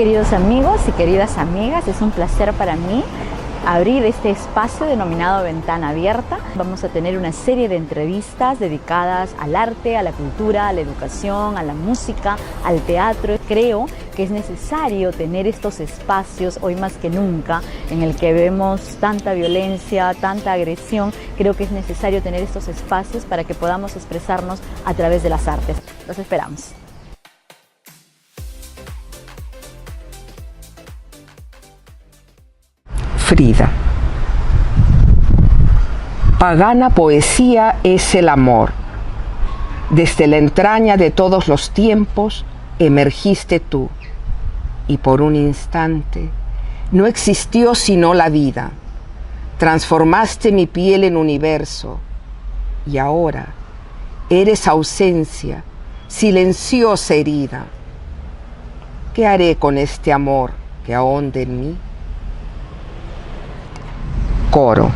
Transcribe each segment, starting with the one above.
Queridos amigos y queridas amigas, es un placer para mí abrir este espacio denominado Ventana Abierta. Vamos a tener una serie de entrevistas dedicadas al arte, a la cultura, a la educación, a la música, al teatro. Creo que es necesario tener estos espacios hoy más que nunca, en el que vemos tanta violencia, tanta agresión. Creo que es necesario tener estos espacios para que podamos expresarnos a través de las artes. Los esperamos. Frida. Pagana poesía es el amor. Desde la entraña de todos los tiempos emergiste tú, y por un instante no existió sino la vida. Transformaste mi piel en universo, y ahora eres ausencia, silenciosa herida. ¿Qué haré con este amor que ahonde en mí? Coro.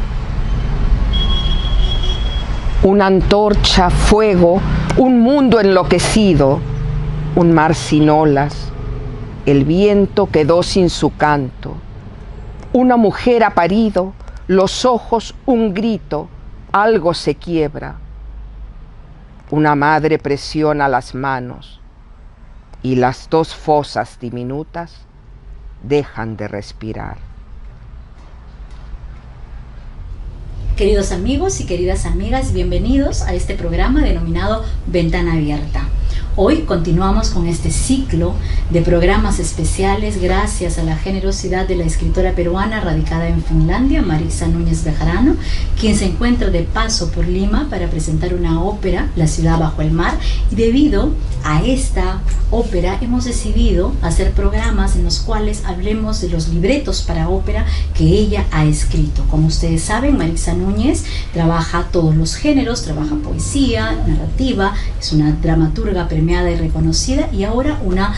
Una antorcha, fuego, un mundo enloquecido, un mar sin olas, el viento quedó sin su canto, una mujer ha parido, los ojos un grito, algo se quiebra, una madre presiona las manos y las dos fosas diminutas dejan de respirar. Queridos amigos y queridas amigas, bienvenidos a este programa denominado Ventana Abierta. Hoy continuamos con este ciclo de programas especiales gracias a la generosidad de la escritora peruana radicada en Finlandia, Marixa Núñez Bejarano, quien se encuentra de paso por Lima para presentar una ópera, La ciudad bajo el mar, y debido a esta ópera hemos decidido hacer programas en los cuales hablemos de los libretos para ópera que ella ha escrito. Como ustedes saben, Marixa Núñez trabaja todos los géneros, trabaja poesía, narrativa, es una dramaturga premiada y reconocida, y ahora una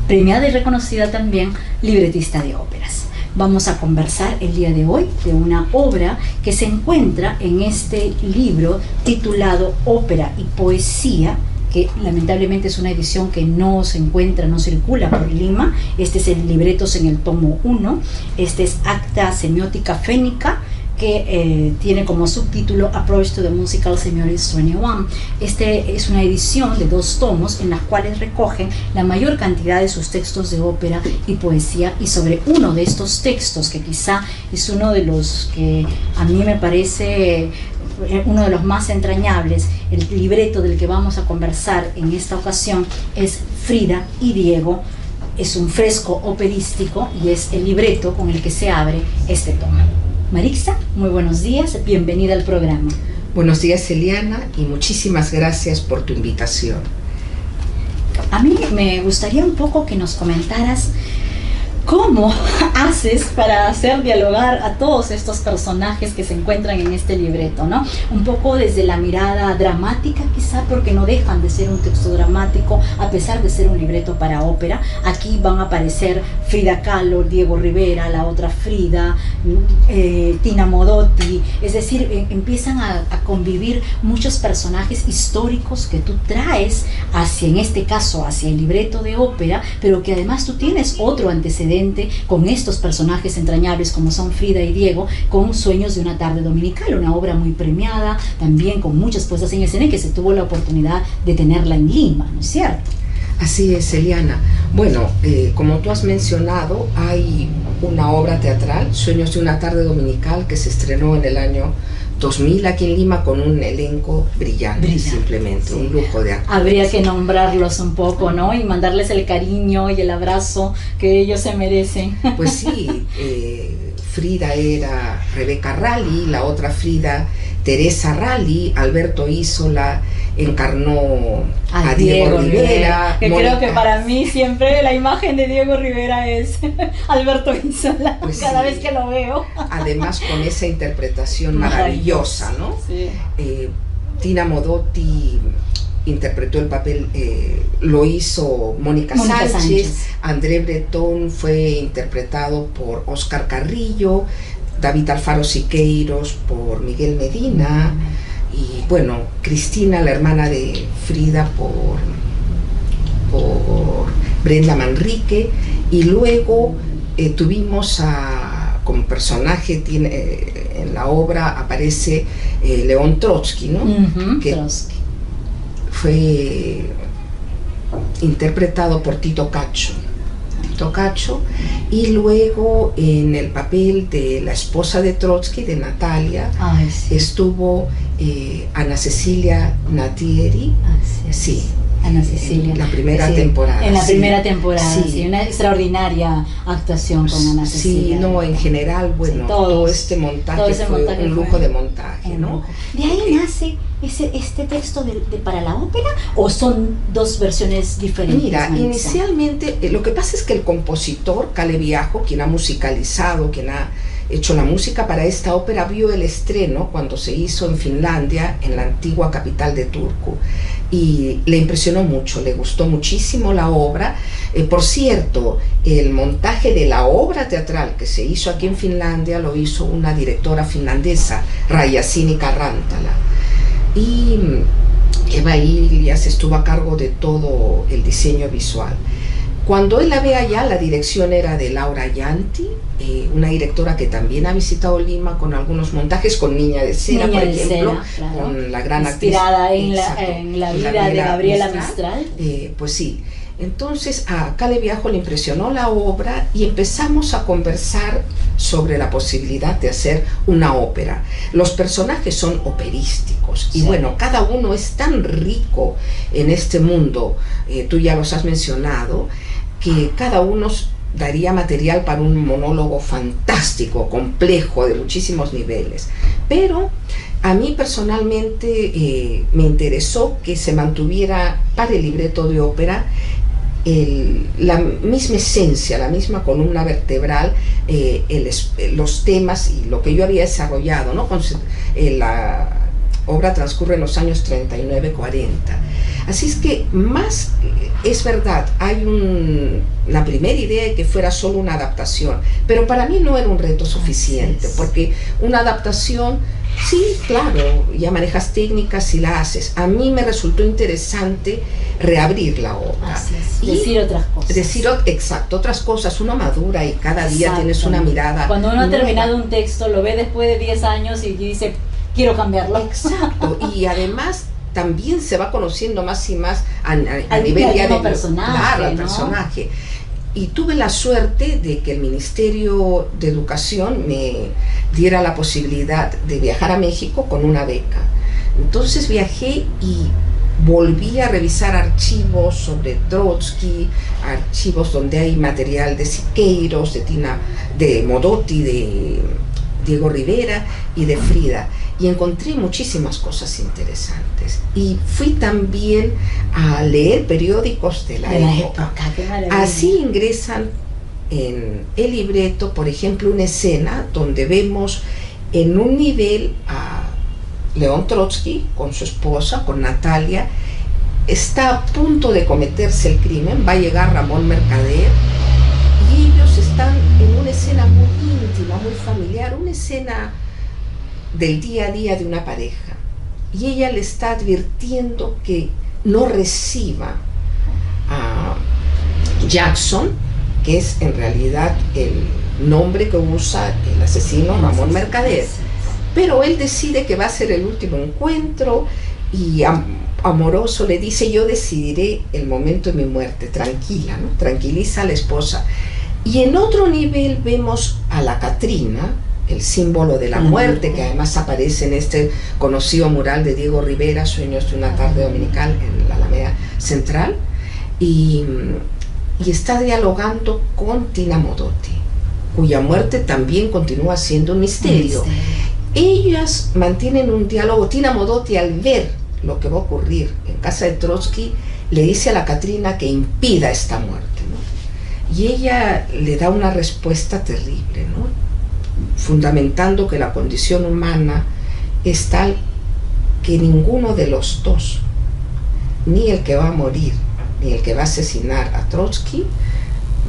premiada y reconocida también libretista de óperas. Vamos a conversar el día de hoy de una obra que se encuentra en este libro titulado Ópera y Poesía, que lamentablemente es una edición que no se encuentra, no circula por Lima. Este es el libretos en el tomo 1, este es Acta Semiótica Fénica, que tiene como subtítulo Approach to the Musical Semiotics 21. Este es una edición de 2 tomos en las cuales recogen la mayor cantidad de sus textos de ópera y poesía, y sobre uno de estos textos, que quizá es uno de los que a mí me parece uno de los más entrañables, el libreto del que vamos a conversar en esta ocasión es Frida y Diego. Es un fresco operístico y es el libreto con el que se abre este tomo. Marixa, muy buenos días, bienvenida al programa. Buenos días, Eliana, y muchísimas gracias por tu invitación. A mí me gustaría un poco que nos comentaras cómo haces para hacer dialogar a todos estos personajes que se encuentran en este libreto, ¿no? Un poco desde la mirada dramática, quizá, porque no dejan de ser un texto dramático, a pesar de ser un libreto para ópera. Aquí van a aparecer Frida Kahlo, Diego Rivera, la otra Frida, Tina Modotti, es decir, empiezan a convivir muchos personajes históricos que tú traes hacia, en este caso, hacia el libreto de ópera, pero que además tú tienes otro antecedente con estos personajes entrañables como son Frida y Diego, con Sueños de una tarde dominical, una obra muy premiada, también con muchas puestas en escena, y que se tuvo la oportunidad de tenerla en Lima, ¿no es cierto? Así es, Eliana. Bueno, como tú has mencionado, hay una obra teatral, Sueños de una tarde dominical, que se estrenó en el año 2000 aquí en Lima con un elenco brillante. Simplemente, sí. Un lujo de actores. Habría que nombrarlos un poco, ¿no? Y mandarles el cariño y el abrazo que ellos se merecen. Pues sí, Frida era Rebeca Ralli, la otra Frida Teresa Ralli, Alberto Isola encarnó a Diego Rivera. Que creo que para mí siempre la imagen de Diego Rivera es Alberto Isola, pues cada vez que lo veo. Además con esa interpretación maravillosa, ¿no? Sí. Tina Modotti interpretó el papel, lo hizo Mónica Sánchez. André Breton fue interpretado por Oscar Carrillo, David Alfaro Siqueiros por Miguel Medina, y bueno, Cristina, la hermana de Frida, por Brenda Manrique, Y luego tuvimos como personaje, en la obra aparece León Trotsky, ¿no? Que Trotsky. Fue interpretado por Tito Cacho, y luego en el papel de la esposa de Trotsky, de Natalia, Sí. estuvo Ana Cecilia Natieri, sí, Ana Cecilia. En la primera temporada. En la primera temporada, sí. Sí, una extraordinaria actuación con Ana Cecilia. Sí, no, en general, bueno, sí, todo este montaje fue un lujo de montaje, ¿no? ¿De ahí nace este texto para la ópera o son dos versiones diferentes? Mira, inicialmente, lo que pasa es que el compositor, Cale Biajo, quien ha musicalizado, quien ha hecho la música para esta ópera, vio el estreno cuando se hizo en Finlandia, en la antigua capital de Turku, y le impresionó mucho, le gustó muchísimo la obra. Por cierto, el montaje de la obra teatral que se hizo aquí en Finlandia lo hizo una directora finlandesa, Rajasini Karantala, y Eva Ilias estuvo a cargo de todo el diseño visual. Cuando él la ve allá, la dirección era de Laura Yanti, una directora que también ha visitado Lima con algunos montajes, con Niña de Cera, por ejemplo, claro, con la gran inspirada actriz, en la vida de Gabriela Mistral. Pues sí. Entonces a Cale Biajo le impresionó la obra y empezamos a conversar sobre la posibilidad de hacer una ópera. Los personajes son operísticos y bueno, cada uno es tan rico en este mundo, tú ya los has mencionado, que cada uno daría material para un monólogo fantástico, complejo, de muchísimos niveles. Pero a mí personalmente me interesó que se mantuviera para el libreto de ópera la misma esencia, la misma columna vertebral, los temas y lo que yo había desarrollado, ¿no? La obra transcurre en los años 39-40. Así es que más, es verdad, hay la primera idea de que fuera solo una adaptación, pero para mí no era un reto suficiente, porque una adaptación, sí, claro, ya manejas técnicas y la haces. A mí me resultó interesante reabrir la obra. Y decir otras cosas. Exacto, otras cosas. Uno madura y cada día tienes una mirada. Cuando uno ha terminado un texto, lo ve después de 10 años y dice, quiero cambiarlo. Exacto, y además también se va conociendo más y más a nivel ya de personaje, claro, al ¿no? personaje. Y tuve la suerte de que el Ministerio de Educación me diera la posibilidad de viajar a México con una beca. Entonces viajé y volví a revisar archivos sobre Trotsky, archivos donde hay material de Siqueiros, de Modotti, de Diego Rivera y de Frida, y encontré muchísimas cosas interesantes. Y fui también a leer periódicos de la época. Así ingresan en el libreto, por ejemplo, una escena donde vemos en un nivel a León Trotsky con su esposa, con Natalia. Está a punto de cometerse el crimen, va a llegar Ramón Mercader y ellos están en una escena muy íntima, muy familiar, una escena del día a día de una pareja, y ella le está advirtiendo que no reciba a Jackson, que es en realidad el nombre que usa el asesino Ramón Mercader, pero él decide que va a ser el último encuentro y amoroso le dice: yo decidiré el momento de mi muerte, tranquila, ¿no? Tranquiliza a la esposa. Y en otro nivel vemos a la Catrina, el símbolo de la muerte, que además aparece en este conocido mural de Diego Rivera, Sueños de una tarde dominical, en la Alameda Central, y está dialogando con Tina Modotti, cuya muerte también continúa siendo un misterio. Ellas mantienen un diálogo. Tina Modotti, al ver lo que va a ocurrir en casa de Trotsky, le dice a la Catrina que impida esta muerte, ¿no? Y ella le da una respuesta terrible, ¿no? Fundamentando que la condición humana es tal que ninguno de los dos, ni el que va a morir, ni el que va a asesinar a Trotsky,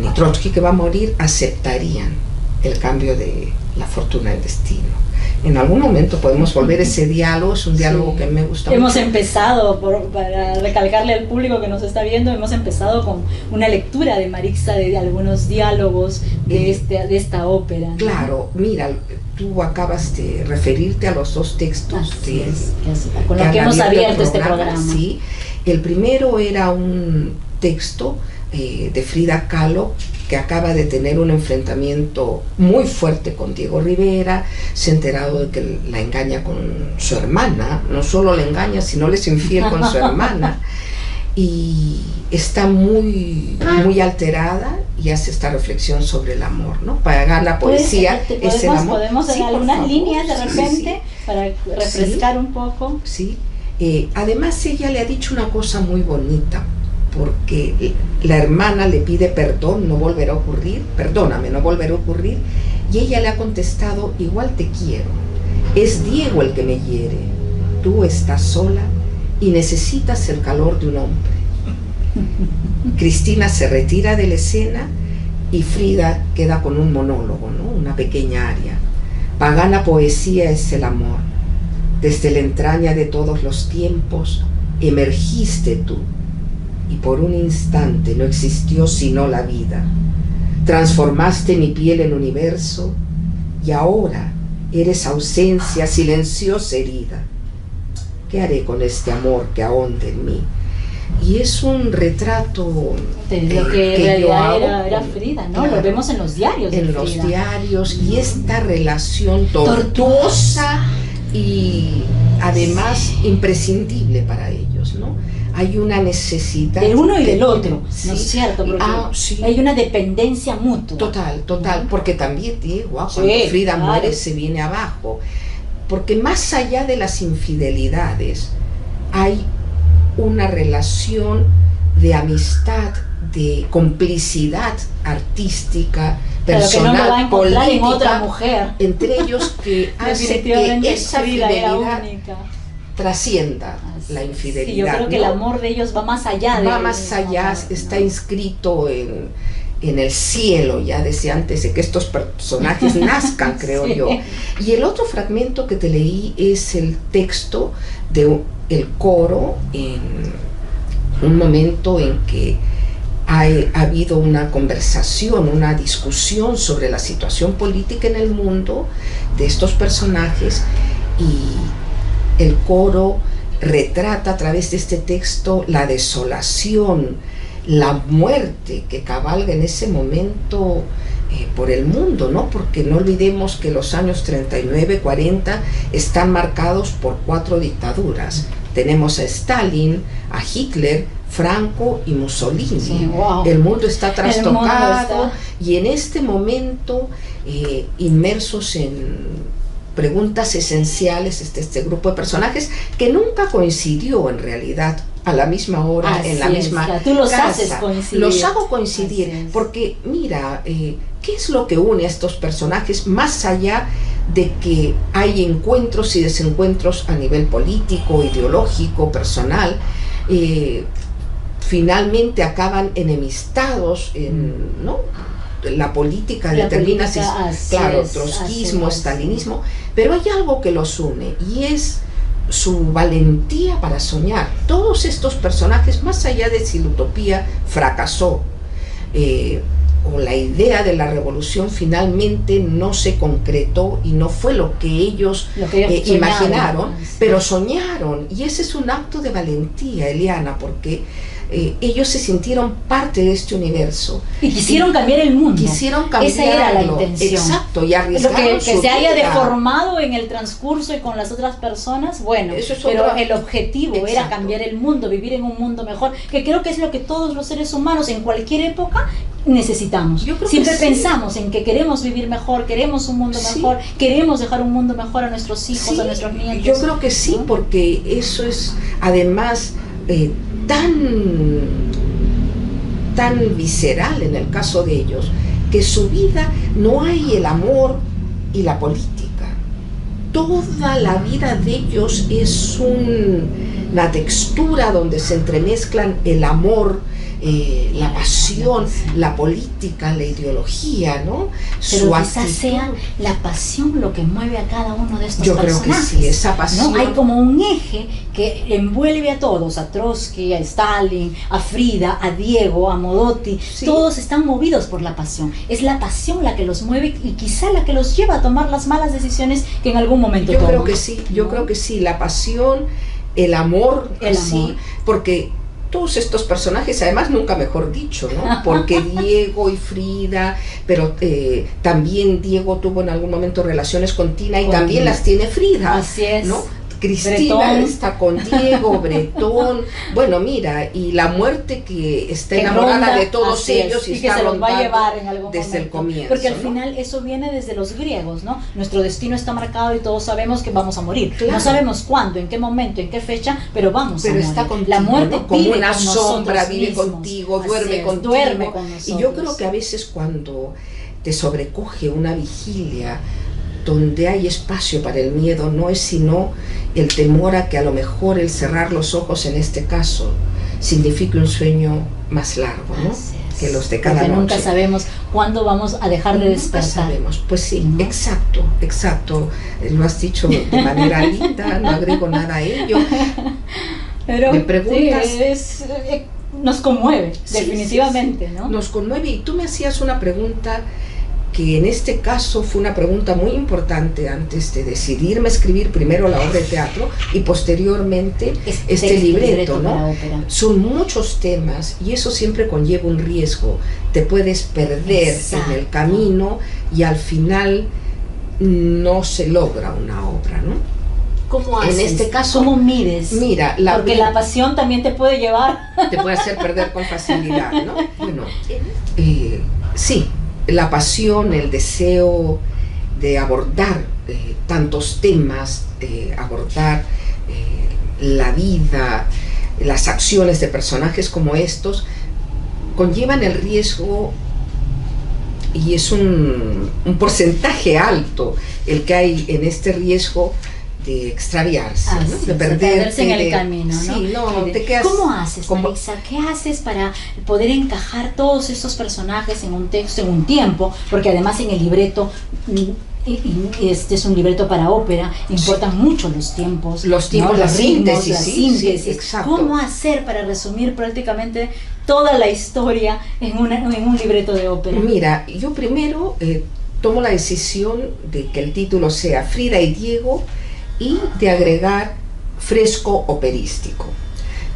ni Trotsky que va a morir, aceptarían el cambio de la fortuna del destino. en algún momento podemos volver a ese diálogo, es un diálogo que me gusta Hemos mucho. empezado, para recalcarle al público que nos está viendo, hemos empezado con una lectura de Marixa de algunos diálogos de esta ópera, ¿no? Claro, mira, tú acabas de referirte a los dos textos con los que hemos abierto este programa. Sí. El primero era un texto de Frida Kahlo, que acaba de tener un enfrentamiento muy fuerte con Diego Rivera, se ha enterado de que la engaña con su hermana, no solo la engaña, sino le es infiel con su hermana, y está muy alterada y hace esta reflexión sobre el amor, ¿no? Para la poesía es el amor. Podemos en algunas líneas de repente, para refrescar un poco. Sí, además ella le ha dicho una cosa muy bonita, porque la hermana le pide perdón, no volverá a ocurrir, perdóname, no volverá a ocurrir, y ella le ha contestado, igual te quiero, es Diego el que me hiere, tú estás sola y necesitas el calor de un hombre. Cristina se retira de la escena y Frida queda con un monólogo, ¿no? Una pequeña aria. Pagana poesía es el amor, desde la entraña de todos los tiempos emergiste tú, y por un instante no existió sino la vida. Transformaste mi piel en universo, y ahora eres ausencia silenciosa herida. ¿Qué haré con este amor que ahonda en mí? Y es un retrato de lo que en realidad era Frida, ¿no? Claro, lo vemos en los diarios. En los diarios, y esta relación tortuosa y además imprescindible para ellos, ¿no? Hay una necesidad del uno y del otro, sí, ¿no es cierto? Porque sí, hay una dependencia mutua. Total, porque también Diego, cuando Frida muere, se viene abajo. Porque más allá de las infidelidades, hay una relación de amistad, de complicidad artística, personal, que no lo va a encontrar política, en otra mujer. Entre ellos, que hace que esa fidelidad trascienda la infidelidad. Sí, yo creo que el amor de ellos va más allá. Va más allá, está inscrito en el cielo, ya desde antes de que estos personajes nazcan, creo yo. Y el otro fragmento que te leí es el texto del coro, en un momento en que ha habido una conversación, una discusión sobre la situación política en el mundo de estos personajes, y el coro retrata a través de este texto la desolación, la muerte que cabalga en ese momento por el mundo, ¿no? Porque no olvidemos que los años 39, 40 están marcados por 4 dictaduras. Tenemos a Stalin, a Hitler, Franco y Mussolini. Sí, wow. El mundo está trastocado y en este momento inmersos en preguntas esenciales, este grupo de personajes que nunca coincidió en realidad a la misma hora, en la misma casa. Tú los haces coincidir. Los hago coincidir, porque mira, ¿qué es lo que une a estos personajes más allá de que hay encuentros y desencuentros a nivel político, ideológico, personal? Finalmente acaban enemistados en, ¿no? La política determina si, claro, trotskismo, stalinismo, pero hay algo que los une, y es su valentía para soñar. Todos estos personajes, más allá de si la utopía fracasó o la idea de la revolución finalmente no se concretó y no fue lo que ellos imaginaron, pero soñaron, y ese es un acto de valentía, Eliana, porque ellos se sintieron parte de este universo y quisieron cambiar el mundo. Esa era la intención. Exacto, y arriesgaron lo que se haya deformado en el transcurso y con las otras personas, bueno, pero el objetivo era cambiar el mundo, vivir en un mundo mejor, que creo que es lo que todos los seres humanos en cualquier época necesitamos. Siempre pensamos en que queremos vivir mejor, queremos un mundo mejor, queremos dejar un mundo mejor a nuestros hijos, a nuestros nietos. Yo creo que sí, porque eso es además tan visceral en el caso de ellos, que su vida no hay el amor y la política. Toda la vida de ellos es una textura donde se entremezclan el amor la pasión, la política, la ideología, ¿no? Pero quizás sea la pasión lo que mueve a cada uno de estos personajes. Yo creo que sí, esa pasión. ¿No? Hay como un eje que envuelve a todos, a Trotsky, a Stalin, a Frida, a Diego, a Modotti. Sí. Todos están movidos por la pasión. Es la pasión la que los mueve y quizá la que los lleva a tomar las malas decisiones que en algún momento toman. Creo que sí, yo creo que sí, la pasión, el amor, así, porque todos estos personajes, además nunca mejor dicho, ¿no? Porque Diego y Frida, pero también Diego tuvo en algún momento relaciones con Tina y también las tiene Frida. Así es. ¿No? Cristina Bretón está con Diego, Bretón, bueno, mira, y la muerte que está enamorada ronda, de todos ellos y que se los va a llevar en algún desde el comienzo. Porque al final eso viene desde los griegos, ¿no? Nuestro destino está marcado y todos sabemos que vamos a morir. Claro. No sabemos cuándo, en qué momento, en qué fecha, pero vamos a morir. Está contigo, la muerte, ¿no? Como una sombra, vive contigo, duerme contigo. Duerme con nosotros. Y yo creo que a veces cuando te sobrecoge una vigilia donde hay espacio para el miedo, no es sino el temor a que a lo mejor el cerrar los ojos en este caso signifique un sueño más largo, ¿no? Que los de cada noche. Porque nunca sabemos cuándo vamos a dejar de despertar. Nunca sabemos, pues sí, ¿no? Exacto, lo has dicho de manera linda, no agrego nada a ello. Pero me preguntas... Sí, nos conmueve, definitivamente, ¿no? Nos conmueve, y tú me hacías una pregunta que en este caso fue una pregunta muy importante antes de decidirme a escribir primero la obra de teatro y posteriormente este libreto, ¿no? Son muchos temas y eso siempre conlleva un riesgo. Te puedes perder en el camino y al final no se logra una obra, ¿no? ¿Cómo haces? En este caso, ¿cómo mides? Mira, porque la pasión también te puede llevar. Te puede hacer perder con facilidad, ¿no? Bueno, sí. La pasión, el deseo de abordar tantos temas, abordar la vida, las acciones de personajes como estos, conllevan el riesgo, y es un porcentaje alto el que hay en este riesgo de extraviarse, ¿no? De perderse en el camino, ¿no? Sí, te quedas. ¿Cómo haces, Maritza? ¿Qué haces para poder encajar todos estos personajes en un texto, en un tiempo? Porque además en el libreto, este es un libreto para ópera, importan mucho los tiempos, ¿no? la síntesis, la síntesis. ¿Cómo hacer para resumir prácticamente toda la historia en un libreto de ópera? Mira, yo primero tomo la decisión de que el título sea Frida y Diego, y de agregar fresco operístico.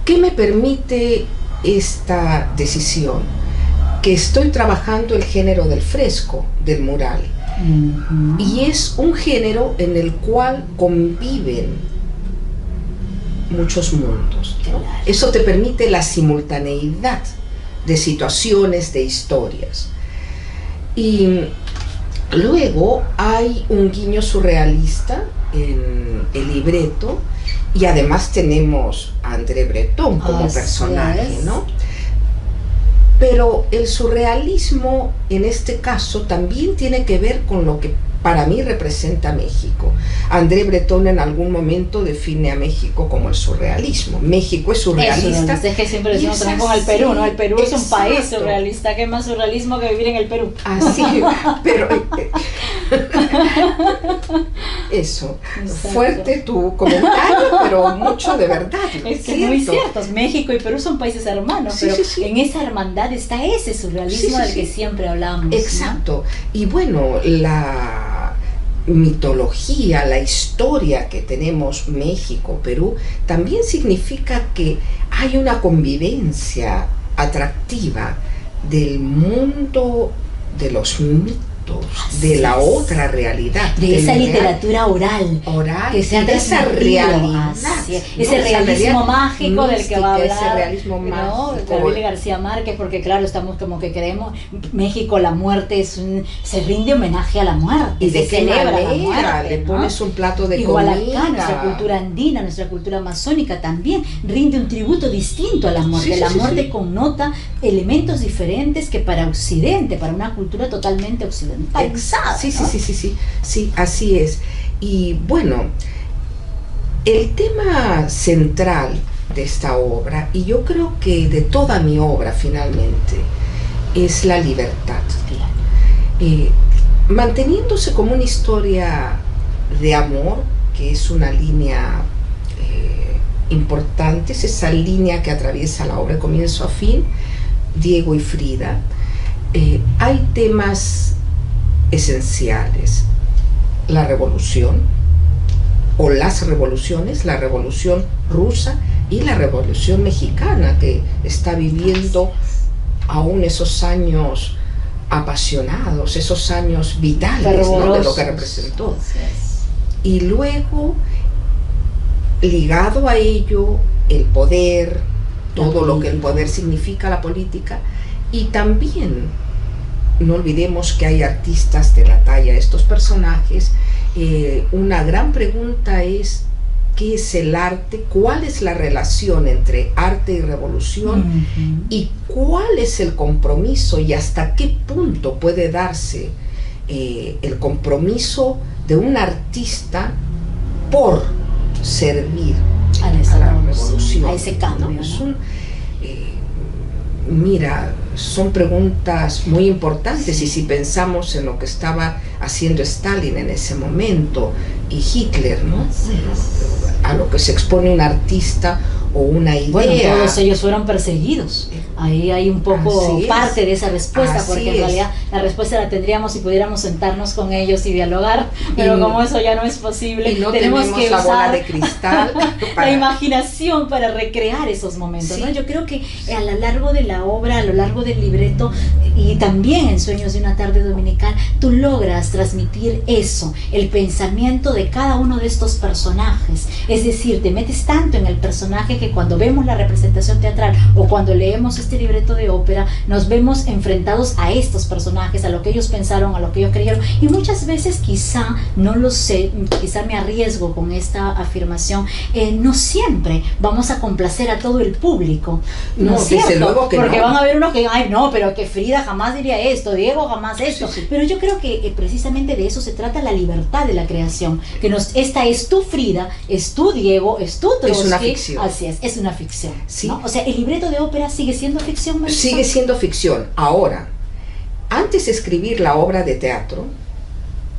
¿Qué me permite esta decisión? Que estoy trabajando el género del fresco, del mural. Y es un género en el cual conviven muchos mundos, ¿no? Eso te permite la simultaneidad de situaciones, de historias. Y luego hay un guiño surrealista en el libreto, y además tenemos a André Breton como personaje, ¿no? Pero el surrealismo en este caso también tiene que ver con lo que para mí representa México. André Breton en algún momento define a México como el surrealismo. México es surrealista. Es que siempre decimos también con el Perú, ¿no? El Perú es un país surrealista. ¿Qué más surrealismo que vivir en el Perú? Así, pero eso. Exacto. Fuerte tu comentario, pero mucho de verdad. Es que muy cierto. México y Perú son países hermanos, pero en esa hermandad está ese surrealismo del que siempre hablamos. Exacto. ¿No? Y bueno, la mitología, la historia que tenemos México, Perú, también significa que hay una convivencia atractiva del mundo de los mitos, de la otra realidad, de esa literatura oral que se ha transmitido, ese realismo mágico del que va a hablar, ese realismo mágico, Gabriel García Márquez, porque claro, estamos como que queremos México, la muerte se rinde homenaje a la muerte, y de qué celebra la muerte, le pones un plato de igual comida. Acá nuestra cultura andina, nuestra cultura amazónica también rinde un tributo distinto a la muerte. La muerte connota elementos diferentes que para Occidente, para una cultura totalmente occidental. Sí, así es. Y bueno, el tema central de esta obra, y yo creo que de toda mi obra finalmente, es la libertad. Manteniéndose como una historia de amor, que es una línea importante, es esa línea que atraviesa la obra de comienzo a fin, Diego y Frida. Hay temas esenciales: la revolución o las revoluciones, la revolución rusa y la revolución mexicana, que está viviendo aún esos años apasionados, esos años vitales, ¿no?, de lo que representó. Y luego, ligado a ello, el poder, todo lo que el poder significa, la política, y también no olvidemos que hay artistas de la talla de estos personajes. Una gran pregunta es: ¿qué es el arte? ¿Cuál es la relación entre arte y revolución? ¿Y cuál es el compromiso y hasta qué punto puede darse el compromiso de un artista por servir a la revolución, a ese cambio, ¿no? Mira, son preguntas muy importantes, y si pensamos en lo que estaba haciendo Stalin en ese momento y Hitler, ¿no?, a lo que se expone un artista o una idea. Bueno, todos ellos fueron perseguidos. Ahí hay un poco parte de esa respuesta, porque en realidad la respuesta la tendríamos si pudiéramos sentarnos con ellos y dialogar, pero como eso ya no es posible, y no tenemos que la usar bola de cristal la imaginación para recrear esos momentos, ¿no? Yo creo que a lo largo de la obra, a lo largo del libreto, y también en Sueños de una tarde dominical, tú logras transmitir eso, el pensamiento de cada uno de estos personajes. Es decir, te metes tanto en el personaje que cuando vemos la representación teatral o cuando leemos este libreto de ópera, nos vemos enfrentados a estos personajes, a lo que ellos pensaron, a lo que ellos creyeron, y muchas veces, quizá, no lo sé, quizá me arriesgo con esta afirmación, no siempre vamos a complacer a todo el público, ¿no es cierto? Desde luego que porque no. van a haber unos que, ay no, pero que Frida jamás diría esto, Diego jamás esto, pero yo creo que precisamente de eso se trata la libertad de la creación, que esta es tu Frida, es tu Diego, es tu Trotsky. Es una ficción. Así es una ficción, sí. ¿no? O sea, el libreto de ópera sigue siendo ficción, Marisa. Sigue siendo ficción. Ahora, antes de escribir la obra de teatro,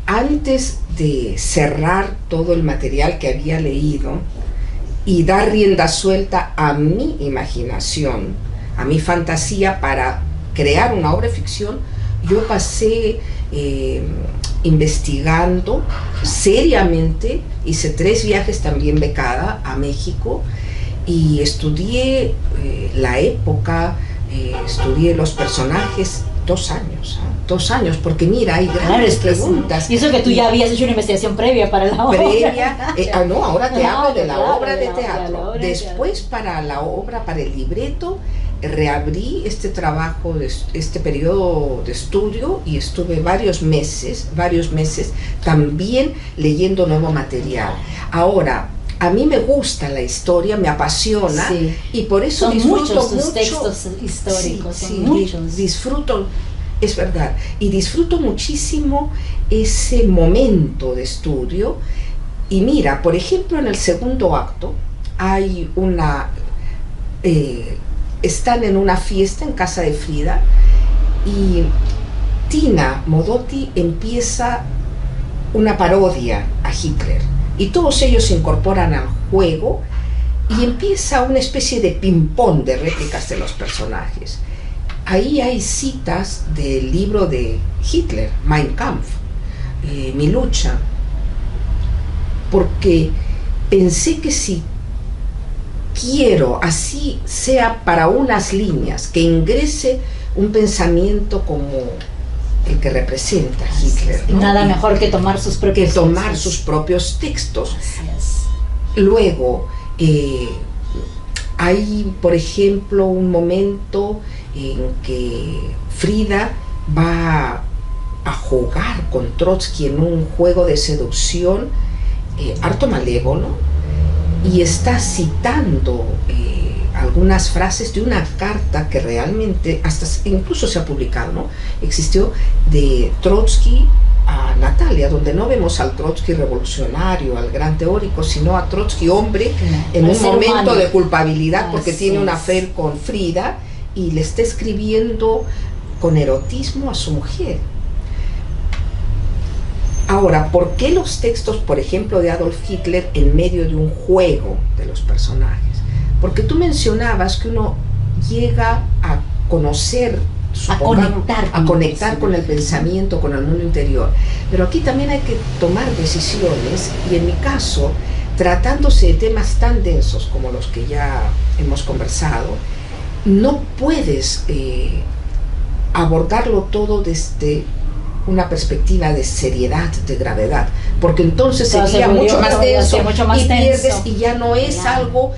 antes de cerrar todo el material que había leído y dar rienda suelta a mi imaginación, a mi fantasía para crear una obra de ficción, yo pasé investigando seriamente, hice 3 viajes también becada a México, y estudié la época, estudié los personajes 2 años, 2 años, porque mira, hay grandes preguntas. Y eso que tú ya habías hecho una investigación previa para la obra. No, ahora te hablo de la obra de la teatro. obra de Después, para la obra, para el libreto, reabrí este trabajo, este periodo de estudio, y estuve varios meses también leyendo nuevo material. Ahora, a mí me gusta la historia, me apasiona, y por eso son disfruto muchos mucho textos históricos, son muchos. Disfruto, es verdad, y disfruto muchísimo ese momento de estudio. Y mira, por ejemplo, en el segundo acto hay están en una fiesta en casa de Frida, y Tina Modotti empieza una parodia a Hitler, y todos ellos se incorporan al juego, y empieza una especie de ping-pong de réplicas de los personajes. Ahí hay citas del libro de Hitler, Mein Kampf, Mi lucha, porque pensé que si quiero, así sea para unas líneas, que ingrese un pensamiento como el que representa a Hitler, ¿no? Nada mejor que tomar sus propios textos. Luego, hay, por ejemplo, un momento en que Frida va a jugar con Trotsky en un juego de seducción harto malévolo, y está citando algunas frases de una carta que realmente hasta incluso se ha publicado, ¿no? Existió, de Trotsky a Natalia, donde no vemos al Trotsky revolucionario, al gran teórico, sino a Trotsky hombre en un momento de culpabilidad porque tiene un affair con Frida y le está escribiendo con erotismo a su mujer. Ahora, ¿por qué los textos, por ejemplo, de Adolf Hitler en medio de un juego de los personajes? Porque tú mencionabas que uno llega a conocer, a conectar con el pensamiento, con el mundo interior. Pero aquí también hay que tomar decisiones, y en mi caso, tratándose de temas tan densos como los que ya hemos conversado, no puedes abordarlo todo desde una perspectiva de seriedad, de gravedad, porque entonces sería mucho más denso y pierdes, y ya no es algo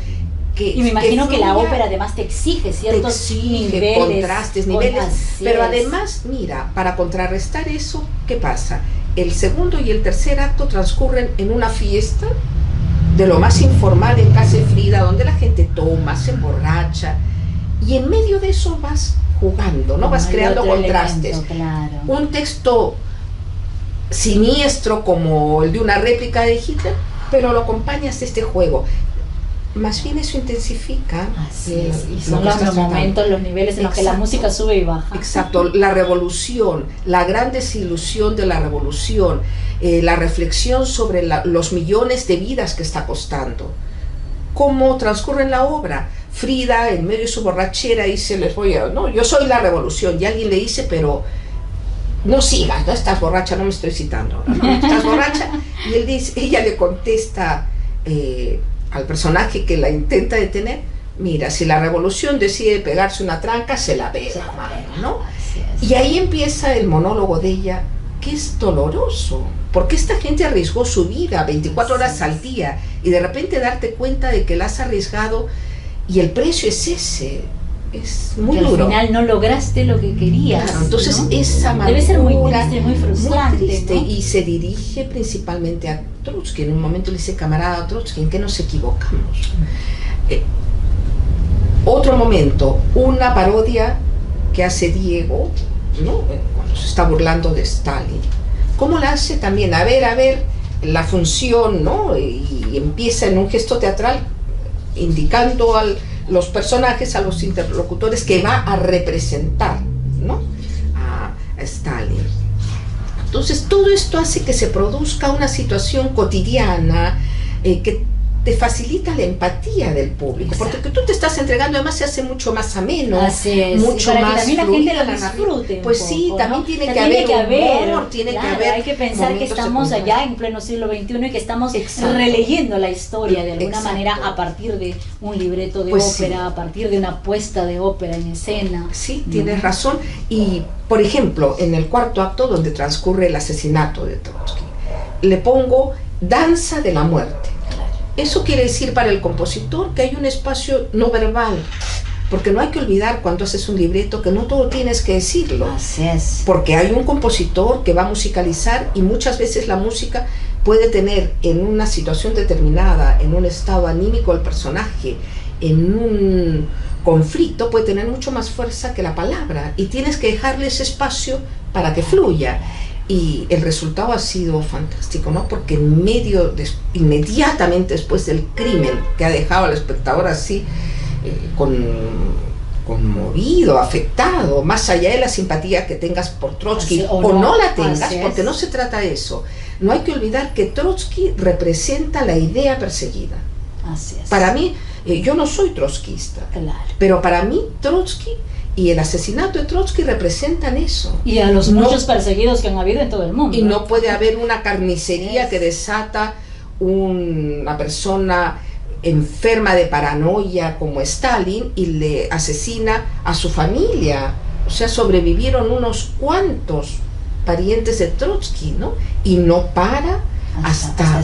que... Y me imagino que la ópera además te exige ciertos niveles, contrastes, niveles, pero además, mira, para contrarrestar eso, ¿qué pasa? El segundo y el tercer acto transcurren en una fiesta de lo más informal en casa de Frida, donde la gente toma, se emborracha, y en medio de eso vas jugando, ¿no? Vas creando contrastes. Claro. Un texto siniestro como el de una réplica de Hitler, pero lo acompañas de este juego. Más bien eso intensifica. Y son los momentos, los niveles en los que la música sube y baja. Exacto, la revolución, la gran desilusión de la revolución, la reflexión sobre los millones de vidas que está costando. ¿Cómo transcurre en la obra? Frida, en medio de su borrachera, dice, no, yo soy la revolución, y alguien le dice, pero no sigas, no estás borracha, no me estoy citando, ¿no? Estás borracha, y ella le contesta al personaje que la intenta detener, mira, si la revolución decide pegarse una tranca, se la pega, ¿no? Y ahí empieza el monólogo de ella, que es doloroso, porque esta gente arriesgó su vida 24 horas al día, y de repente darte cuenta de que la has arriesgado, y el precio es ese, es muy duro. Al final no lograste lo que querías. Claro, entonces, ¿no? Esa amargura debe ser muy triste, muy frustrante. Muy triste, ¿no? Y se dirige principalmente a Trotsky. En un momento le dice, camarada Trotsky, ¿en qué nos equivocamos? Otro momento, una parodia que hace Diego, ¿no? Cuando se está burlando de Stalin. ¿Cómo la hace también? A ver, la función, ¿no? Y empieza en un gesto teatral indicando a los personajes, a los interlocutores que va a representar, ¿no? a Stalin. Entonces todo esto hace que se produzca una situación cotidiana que te facilita la empatía del público. Exacto. Porque tú te estás entregando, además se hace mucho más ameno, mucho para más que también la gente lo disfrute. Pues un sí, poco, también ¿no? tiene que haber humor, tiene que haber. Hay que pensar que estamos allá en pleno siglo XXI y que estamos releyendo la historia de alguna manera a partir de un libreto de ópera, a partir de una puesta de ópera en escena. Sí, tienes razón. Y, por ejemplo, en el cuarto acto, donde transcurre el asesinato de Trotsky, le pongo danza de la muerte. Eso quiere decir para el compositor que hay un espacio no verbal, porque no hay que olvidar cuando haces un libreto que no todo tienes que decirlo. Así es. Porque hay un compositor que va a musicalizar, y muchas veces la música puede tener en una situación determinada, en un estado anímico del personaje, en un conflicto, puede tener mucho más fuerza que la palabra, y tienes que dejarle ese espacio para que fluya. Y el resultado ha sido fantástico, ¿no? Porque inmediatamente después del crimen, que ha dejado al espectador así conmovido, afectado, más allá de la simpatía que tengas por Trotsky o no la tengas, porque no se trata de eso. No hay que olvidar que Trotsky representa la idea perseguida. Así es. Para mí, yo no soy trotskista, claro, pero para mí Trotsky y el asesinato de Trotsky representan eso. Y a los muchos perseguidos que han habido en todo el mundo. Y no puede haber una carnicería que desata una persona enferma de paranoia como Stalin y le asesina a su familia. O sea, sobrevivieron unos cuantos parientes de Trotsky, ¿no? Y no para hasta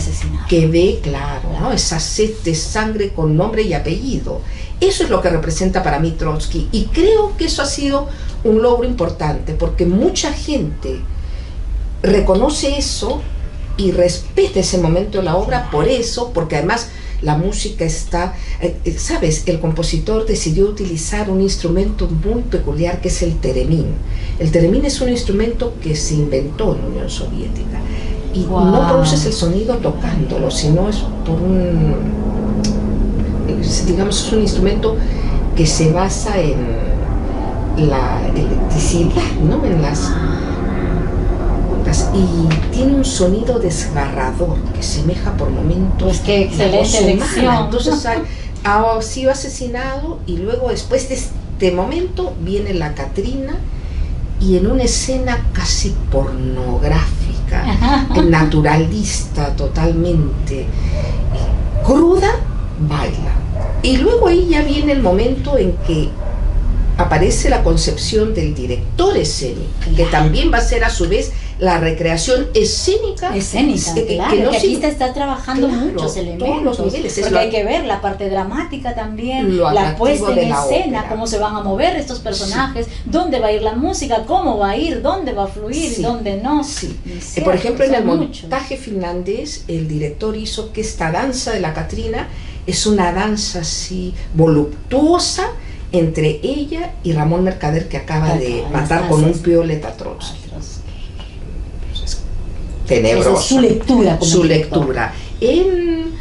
que ve, claro, ¿no? Esa sed de sangre con nombre y apellido. Eso es lo que representa para mí Trotsky, y creo que eso ha sido un logro importante, porque mucha gente reconoce eso y respeta ese momento de la obra por eso, porque además la música está, sabes, el compositor decidió utilizar un instrumento muy peculiar que es el teremín. El teremín es un instrumento que se inventó en la Unión Soviética y no produces el sonido tocándolo, sino es por digamos, es un instrumento que se basa en la electricidad, ¿no? En las y tiene un sonido desgarrador que semeja por momentos. Pues qué excelente elección. Entonces ha sido asesinado y luego después de este momento viene la Catrina y en una escena casi pornográfica, naturalista totalmente, cruda, baila. Y luego ahí ya viene el momento en que aparece la concepción del director escénico, que también va a ser a su vez la recreación escénica, claro, que aquí te está trabajando muchos elementos, todos los niveles, porque hay que ver la parte dramática también, la puesta en escena, cómo se van a mover estos personajes, dónde va a ir la música, cómo va a ir, dónde va a fluir, dónde no. Cierto, por ejemplo, en el montaje finlandés, el director hizo que esta danza de la Catrina es una danza así voluptuosa entre ella y Ramón Mercader, que acaba de matar con un pioleta atroz. Tenebroso. Esa es su lectura. Su lectura. En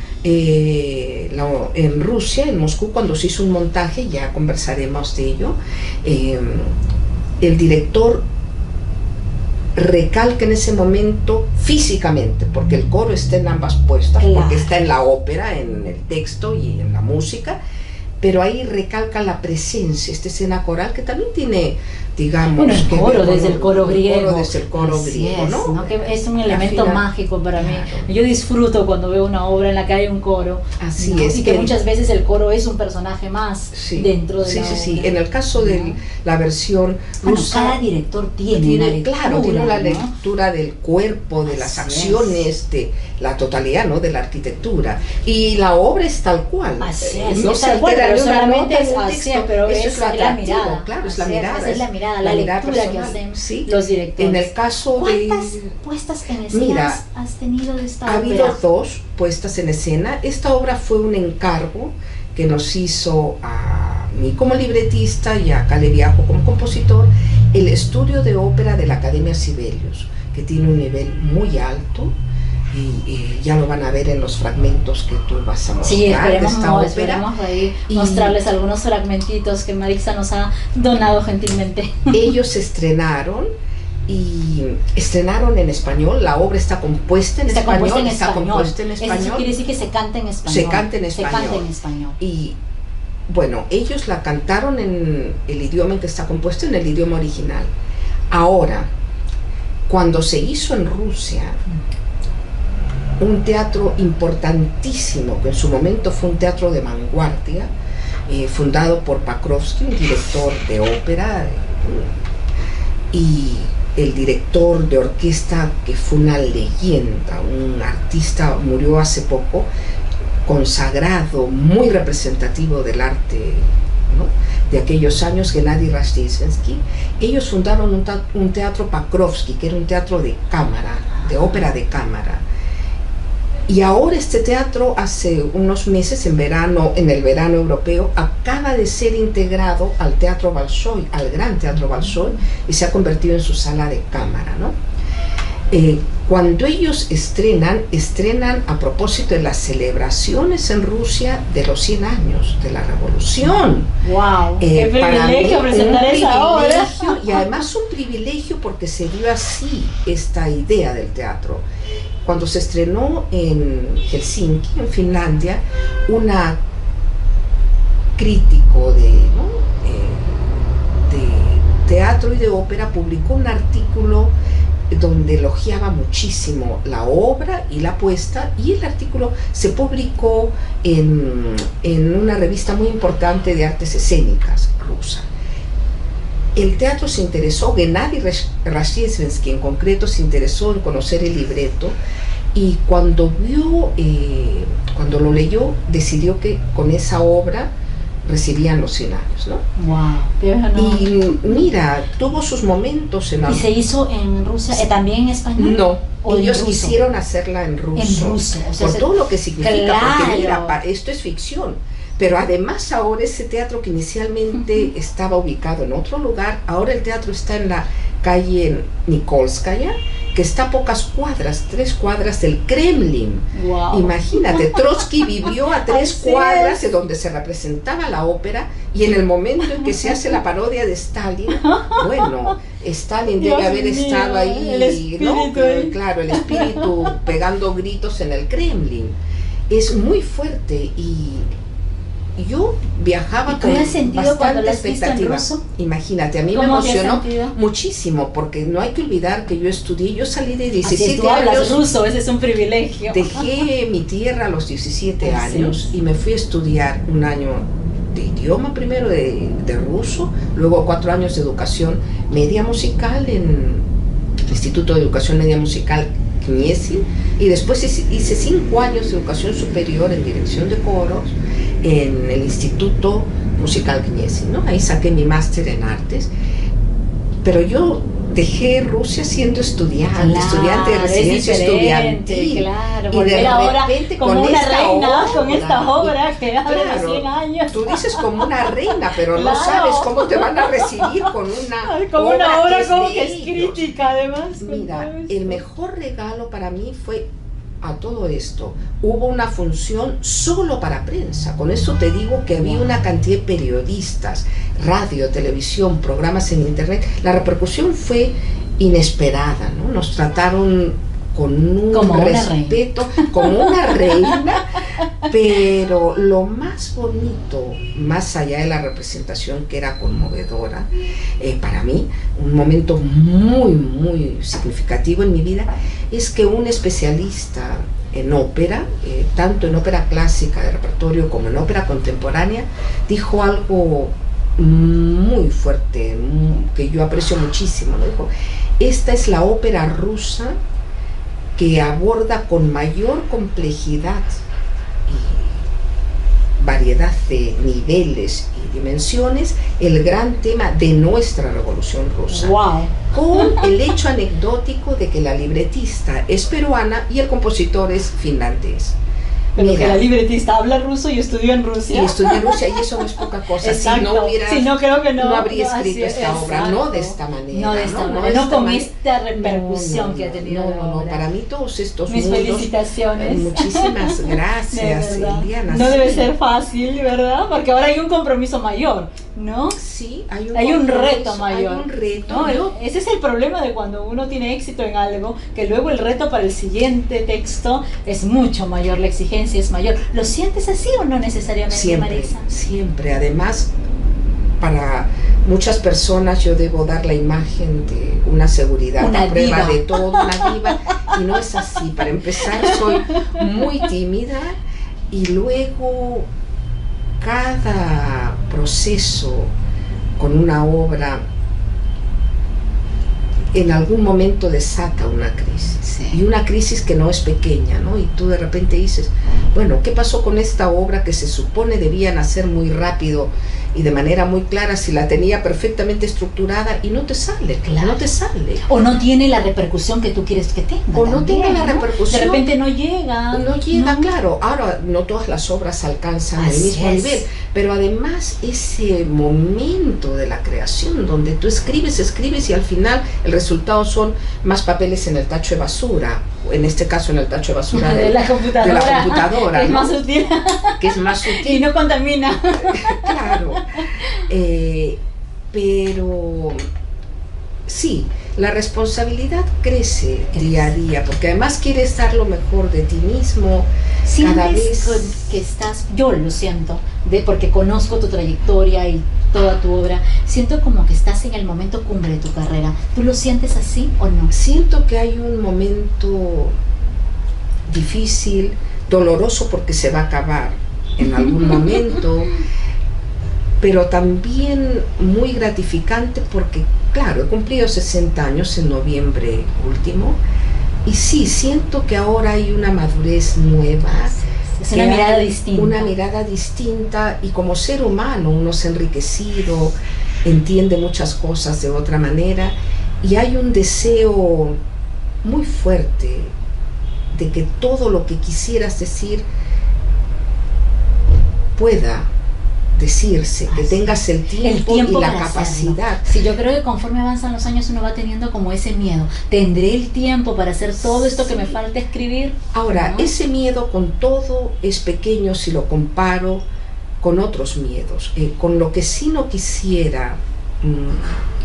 Rusia, en Moscú, cuando se hizo un montaje, ya conversaremos de ello, el director recalca en ese momento físicamente, porque el coro está en ambas puestas, porque está en la ópera, en el texto y en la música, pero ahí recalca la presencia, esta escena coral que también tiene, digamos, bueno, el coro, desde el coro griego, ¿no? Que es un elemento mágico para mí. Yo disfruto cuando veo una obra en la que hay un coro, así ¿no? es, y que muchas veces el coro es un personaje más dentro de la obra. Sí, en el caso de la versión rusa, cada director tiene una lectura, claro, tiene una lectura del cuerpo, de las acciones, de la totalidad, ¿no? De la arquitectura, y la obra es tal cual, no se altera pero solamente es así, pero es la mirada, claro, es la mirada, es la mirada, la lectura personal, que hacen los directores. En el caso ¿cuántas puestas en escena has tenido de esta obra? Ha habido 2 puestas en escena. Esta obra fue un encargo que nos hizo a mí como libretista y a Cale Viajo como compositor el estudio de ópera de la Academia Sibelius, que tiene un nivel muy alto. Y ya lo van a ver en los fragmentos que tú vas a mostrar de esta ópera. Esperemos ahí mostrarles algunos fragmentitos que Marixa nos ha donado gentilmente. Ellos estrenaron en español. La obra está compuesta en español. Eso quiere decir que se canta en español. Se canta en español. Y bueno, ellos la cantaron en el idioma en que está compuesta, en el idioma original. Ahora, cuando se hizo en Rusia, un teatro importantísimo, que en su momento fue un teatro de vanguardia, fundado por Pakrovsky, un director de ópera, y el director de orquesta, que fue una leyenda, un artista, murió hace poco, consagrado, muy representativo del arte, ¿no?, de aquellos años, Gennady Rashtsky. Ellos fundaron un teatro Pakrovsky, que era un teatro de cámara, de ópera de cámara. Y ahora este teatro, hace unos meses, en el verano europeo, acaba de ser integrado al Teatro Bolshoi, al Gran Teatro Bolshoi, y se ha convertido en su sala de cámara, ¿no? Cuando ellos estrenan a propósito de las celebraciones en Rusia de los 100 años de la Revolución. ¡Wow! ¡Qué privilegio presentar esa obra! Y además un privilegio porque se dio así esta idea del teatro. Cuando se estrenó en Helsinki, en Finlandia, una crítico de teatro y de ópera publicó un artículo donde elogiaba muchísimo la obra y la puesta, y el artículo se publicó en una revista muy importante de artes escénicas rusa. El teatro se interesó, Gennady Rashtsky en concreto se interesó en conocer el libreto, y cuando lo leyó, decidió que con esa obra recibían los 100 años, ¿no? Wow. Y mira, tuvo sus momentos en ¿Y se hizo en Rusia? ¿También en español? No, ¿O en ellos ruso? quisieron hacerla en ruso. En ruso, o sea, por todo lo que significa, claro. porque mira, esto es ficción. Pero además ahora ese teatro que inicialmente estaba ubicado en otro lugar, ahora el teatro está en la calle Nikolskaya, que está a pocas cuadras, 3 cuadras del Kremlin. Wow. Imagínate, Trotsky vivió a 3 cuadras de donde se representaba la ópera, y en el momento en que se hace la parodia de Stalin, bueno, Stalin debe haber estado ahí, el espíritu, ¿no? Claro, el espíritu pegando gritos en el Kremlin. Es muy fuerte, y yo viajaba con bastante expectativa. Imagínate, a mí me emocionó muchísimo, porque no hay que olvidar que yo estudié, yo salí de 17 años. Hablas ruso, ese es un privilegio. Dejé mi tierra a los 17 años y me fui a estudiar un año de idioma primero, de ruso, luego 4 años de educación media musical en el Instituto de Educación Media Musical Kniesin, y después hice 5 años de educación superior en dirección de coros en el Instituto Musical Kniesin, ¿no? Ahí saqué mi máster en artes, pero yo dejé Rusia siendo estudiante, estudiante de residencia estudiantil, claro, y de ahora repente como una reina con esta obra y, que habla claro, de 100 años. Tú dices como una reina, pero Claro. no sabes cómo te van a recibir con una como una obra que es como de que es ellos. crítica, además. Mira, el mejor regalo para mí fue a todo esto. Hubo una función solo para prensa. Con eso te digo que había una cantidad de periodistas, radio, televisión, programas en internet. La repercusión fue inesperada, ¿no? Nos trataron con un como respeto, como una reina, pero lo más bonito, más allá de la representación, que era conmovedora, para mí, un momento muy, muy significativo en mi vida, es que un especialista en ópera, tanto en ópera clásica de repertorio como en ópera contemporánea, dijo algo muy fuerte, que yo aprecio muchísimo, ¿no? Dijo: esta es la ópera rusa que aborda con mayor complejidad y variedad de niveles y dimensiones el gran tema de nuestra Revolución Rusa. Wow. Con el hecho anecdótico de que la libretista es peruana y el compositor es finlandés. Pero que la libretista habla ruso y estudió en Rusia. Y estudió en Rusia, y eso no es poca cosa. Exacto. Si no creo que no habría escrito esta exacto. obra, no de esta manera. No de esta manera, no con esta repercusión que ha tenido la obra. Para mí todos estos Mis mundos, felicitaciones. Muchísimas gracias, De verdad. Eliana. No sí. debe ser fácil, ¿verdad? Porque ahora hay un compromiso mayor, ¿no? Sí, hay un reto mayor. Hay un reto. ¿no? Ese es el problema de cuando uno tiene éxito en algo, que luego el reto para el siguiente texto es mucho mayor, la exigencia es mayor. ¿Lo sientes así o no necesariamente, Siempre, Marisa? siempre. Además, para muchas personas yo debo dar la imagen de una seguridad Una a prueba diva. de todo, una diva, y no es así. Para empezar, soy muy tímida, y luego cada proceso con una obra en algún momento desata una crisis, Sí. y una crisis que no es pequeña, ¿no? Y tú de repente dices, bueno, ¿qué pasó con esta obra que se supone debía nacer muy rápido y de manera muy clara, si la tenía perfectamente estructurada, y no te sale, Claro. no te sale? O no tiene la repercusión que tú quieres que tenga. O no también, tiene la ¿no? repercusión. De repente no llega. No llega, claro. Ahora, no todas las obras alcanzan el Así mismo es. nivel, pero además ese momento de la creación donde tú escribes y al final el resultado son más papeles en el tacho de basura, o en este caso en el tacho de basura de la computadora, que es ¿no? más sutil Que es más sutil. y no contamina. Claro. Pero sí, la responsabilidad crece día a día, porque además quieres dar lo mejor de ti mismo. Cada Sientes vez que estás, yo lo siento, porque conozco tu trayectoria y toda tu obra, siento como que estás en el momento cumbre de tu carrera. ¿Tú lo sientes así o no? siento que hay un momento difícil, doloroso, porque se va a acabar en algún momento, pero también muy gratificante porque, claro, he cumplido 60 años en noviembre último, y sí, siento que ahora hay una madurez nueva, Es una mirada distinta. Una mirada distinta, y como ser humano uno se ha enriquecido, entiende muchas cosas de otra manera, y hay un deseo muy fuerte de que todo lo que quisieras decir pueda decirse, que tengas el tiempo y la capacidad. Sí, yo creo que conforme avanzan los años uno va teniendo como ese miedo. ¿Tendré el tiempo para hacer todo esto que me falta escribir? Ahora, ¿no? ese miedo con todo es pequeño si lo comparo con otros miedos. Con lo que sí no quisiera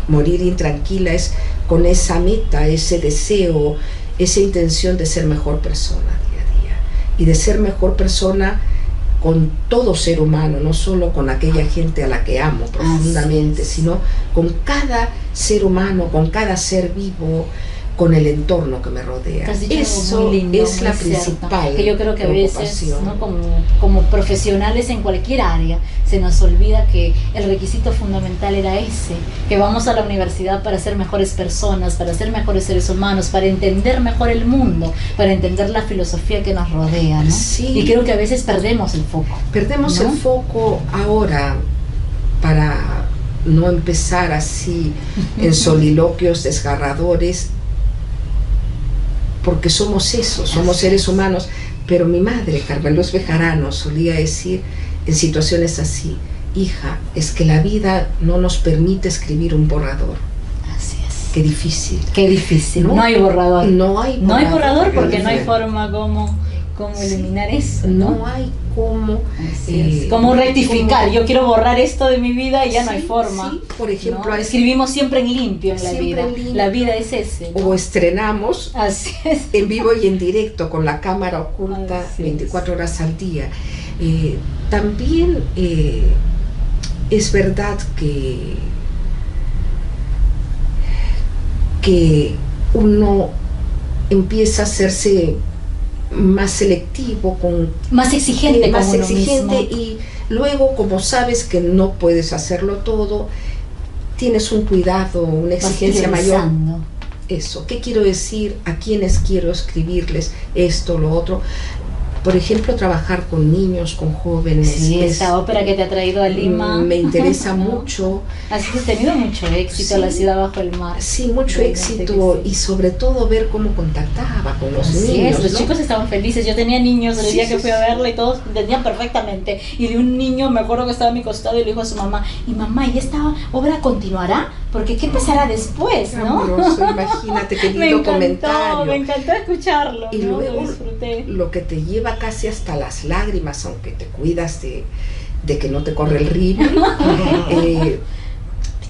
morir intranquila es con esa meta, ese deseo, esa intención de ser mejor persona día a día. Y de ser mejor persona con todo ser humano, no solo con aquella gente a la que amo profundamente, sino con cada ser humano, con cada ser vivo, con el entorno que me rodea. Eso lindo, es la principal que yo creo que a veces, ¿no? como profesionales en cualquier área, se nos olvida que el requisito fundamental era ese, que vamos a la universidad para ser mejores personas, para ser mejores seres humanos, para entender mejor el mundo, para entender la filosofía que nos rodea, ¿no? Sí. Y creo que a veces perdemos el foco. Perdemos, ¿no?, el foco ahora, para no empezar así en soliloquios desgarradores, porque somos eso, somos seres humanos. Pero mi madre, Carmen Luz Bejarano, solía decir en situaciones así: hija, es que la vida no nos permite escribir un borrador. Así es. Qué difícil. Qué difícil. No hay borrador. No hay borrador. No hay borrador porque no hay forma como eliminar eso, ¿no? No hay cómo. Cómo rectificar. Yo quiero borrar esto de mi vida y ya no hay forma. Sí, por ejemplo, ¿no? Escribimos siempre en limpio en la vida. La vida es ese, ¿no? O estrenamos así es, en vivo y en directo con la cámara oculta 24 horas al día. También es verdad que uno empieza a hacerse más selectivo, más exigente, más con exigente, uno mismo. Y luego, como sabes que no puedes hacerlo todo, tienes un cuidado, una exigencia mayor. Eso, ¿qué quiero decir? ¿A quiénes quiero escribirles esto, lo otro? Por ejemplo, trabajar con niños, con jóvenes. Sí, esta ópera que te ha traído a Lima. Me interesa mucho. Has tenido mucho éxito, sí, La ciudad bajo el mar. Sí, mucho éxito, sí. Y sobre todo ver cómo contactaba con los niños. Los chicos estaban felices. Yo tenía niños el día que fui a verla y todos entendían perfectamente. Y de un niño me acuerdo que estaba a mi costado y le dijo a su mamá: y mamá, ¿y esta obra continuará? Porque ¿qué pasará después, no? Amoroso, imagínate qué lindo comentario. Me encantó escucharlo. Y ¿no? luego lo disfruté. Lo que te lleva casi hasta las lágrimas, aunque te cuidas de que no te corre el río,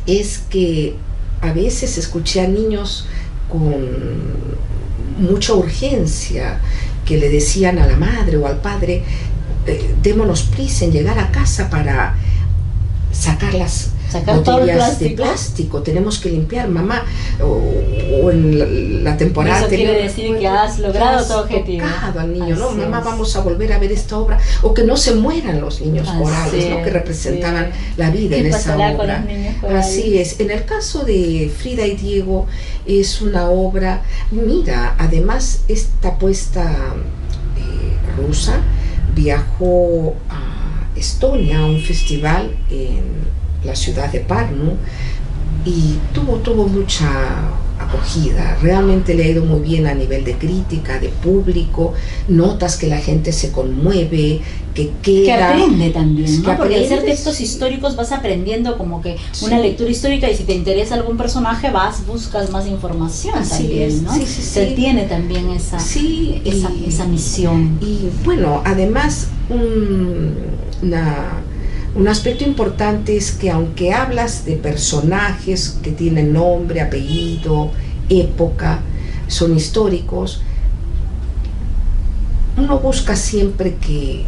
es que a veces escuché a niños con mucha urgencia que le decían a la madre o al padre: démonos prisa en llegar a casa para sacar las botellas de plástico, tenemos que limpiar, mamá. O en la temporada eso quiere decir que has logrado tu objetivo. Al niño, ¿no? Mamá, vamos a volver a ver esta obra. O que no se mueran los niños corales, ¿no? Que representaban la vida en esa obra. Con los niños corales? Así es. En el caso de Frida y Diego, es una obra, mira, además esta apuesta rusa viajó a Estonia, a un festival en la ciudad de Pärnu, y tuvo mucha acogida. Realmente le ha ido muy bien a nivel de crítica, de público. Notas que la gente se conmueve, que queda, que aprende también, ¿no? Porque al hacer aprendes. textos históricos vas aprendiendo como que una lectura histórica, y si te interesa algún personaje buscas más información. Así también, es, ¿no? sí. Se tiene también esa misión. Y bueno, además un aspecto importante es que, aunque hablas de personajes que tienen nombre, apellido, época, son históricos, uno busca siempre que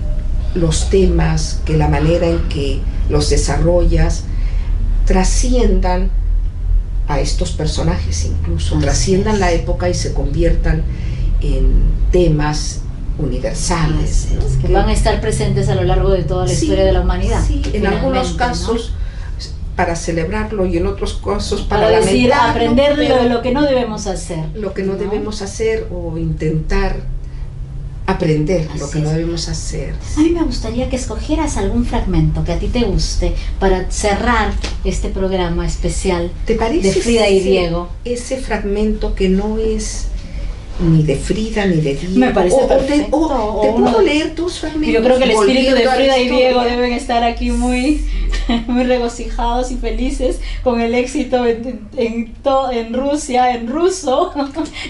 los temas, que la manera en que los desarrollas trasciendan a estos personajes, incluso trasciendan la época y se conviertan en temas universales, ¿no? Que van a estar presentes a lo largo de toda la historia de la humanidad. Sí, en algunos casos, ¿no?, para celebrarlo, y en otros casos para decir, aprender de lo que no debemos hacer. Lo que no debemos hacer, o intentar aprender lo Así que no es. debemos hacer. A mí me gustaría que escogieras algún fragmento que a ti te guste para cerrar este programa especial ¿Te parece de Frida y ese- Diego? ese fragmento que no es ni de Frida ni de Diego? Me parece perfecto. O te O uno puedo de- leer tus fragmentos. Yo creo que el espíritu de volviendo a la Frida y historia. Diego deben estar aquí muy, muy regocijados y felices con el éxito en Rusia, en ruso.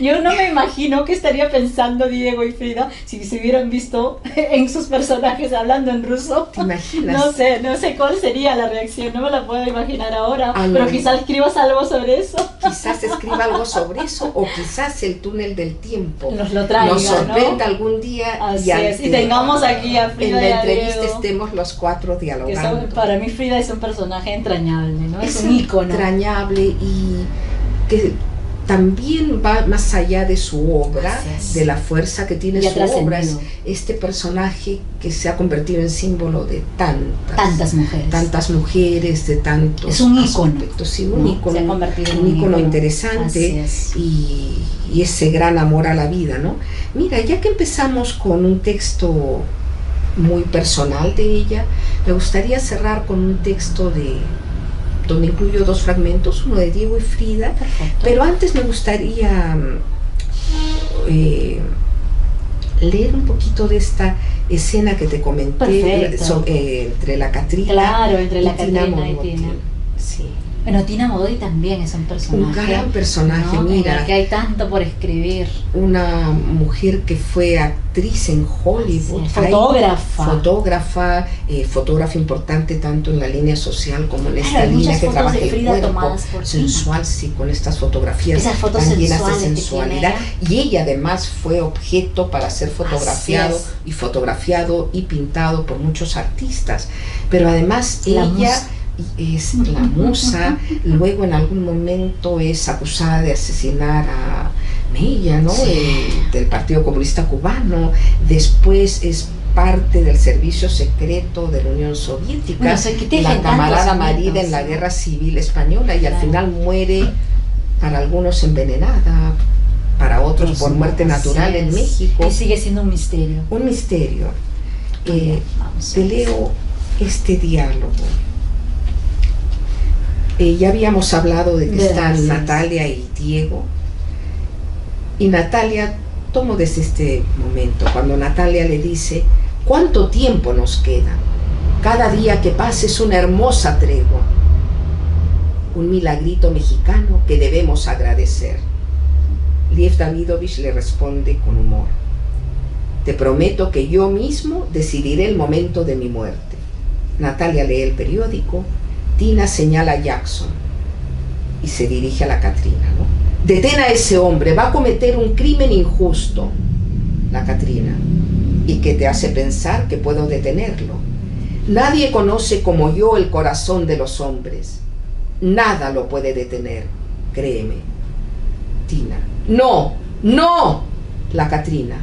Yo no me imagino qué estaría pensando Diego y Frida si se hubieran visto en sus personajes hablando en ruso. ¿Te imaginas? No sé cuál sería la reacción, no me la puedo imaginar ahora, Ah, no. pero quizás escribas algo sobre eso. Quizás escriba algo sobre eso, o quizás el túnel del tiempo Nos lo traiga, nos sorprenda ¿no? algún día. Así es, y tengamos aquí a Frida en y a la entrevista Diego, estemos los cuatro que dialogando. para mí Frida es un personaje entrañable, ¿no? Es un ícono. entrañable y que también va más allá de su obra, Así es. de la fuerza que tiene Y ha su obra. Es trascendido. este personaje que se ha convertido en símbolo de Tantas mujeres. de tantos Es un ícono, aspectos. Sí, un ¿no? ícono, Se ha convertido en un un ícono ícono. interesante. Así es. Y ese gran amor a la vida, ¿no? Mira, ya que empezamos con un texto muy personal de ella, me gustaría cerrar con un texto donde incluyo dos fragmentos, uno de Diego y Frida, Perfecto. pero antes me gustaría leer un poquito de esta escena que te comenté Perfecto. Entre la Catrina Claro, entre la y Tina Catrina y Modotti. Tina. Sí. Bueno, Tina Modotti también es un personaje. Un gran personaje, ¿no? mira. En el que hay tanto por escribir. Una mujer que fue actriz en Hollywood, Sí, fotógrafa. Fotógrafa importante tanto en la línea social como en Claro, esta hay línea muchas que fotos trabaja de el Frida cuerpo tomadas por sensual, sí, con estas fotografías Esas fotos tan llenas de sensuales que sensualidad. tiene Y ella además fue objeto para ser fotografiado y pintado por muchos artistas. Pero además La ella musa. es la musa, luego en algún momento es acusada de asesinar a Mella, ¿no? Del Partido Comunista Cubano, después es parte del servicio secreto de la Unión Soviética, Bueno, se tejen la camarada tantos Marida mitos, en la ¿no? Guerra Civil Española, y al Claro. final muere, para algunos envenenada, para otros por muerte natural en México. Y sigue siendo un misterio. Un misterio. Vamos a Te ver. leo este diálogo. Ya habíamos hablado de que están Gracias. Natalia y Diego. Y Natalia, tomo desde este momento, cuando Natalia le dice: ¿cuánto tiempo nos queda? Cada día que pasa es una hermosa tregua. Un milagrito mexicano que debemos agradecer. Lev Davidovich le responde con humor: te prometo que yo mismo decidiré el momento de mi muerte. Natalia lee el periódico. Tina señala a Jackson y se dirige a la Catrina, ¿no? Detén a ese hombre, va a cometer un crimen injusto. La Catrina: ¿y qué te hace pensar que puedo detenerlo? Nadie conoce como yo el corazón de los hombres. Nada lo puede detener, créeme. Tina: no, no. La Catrina: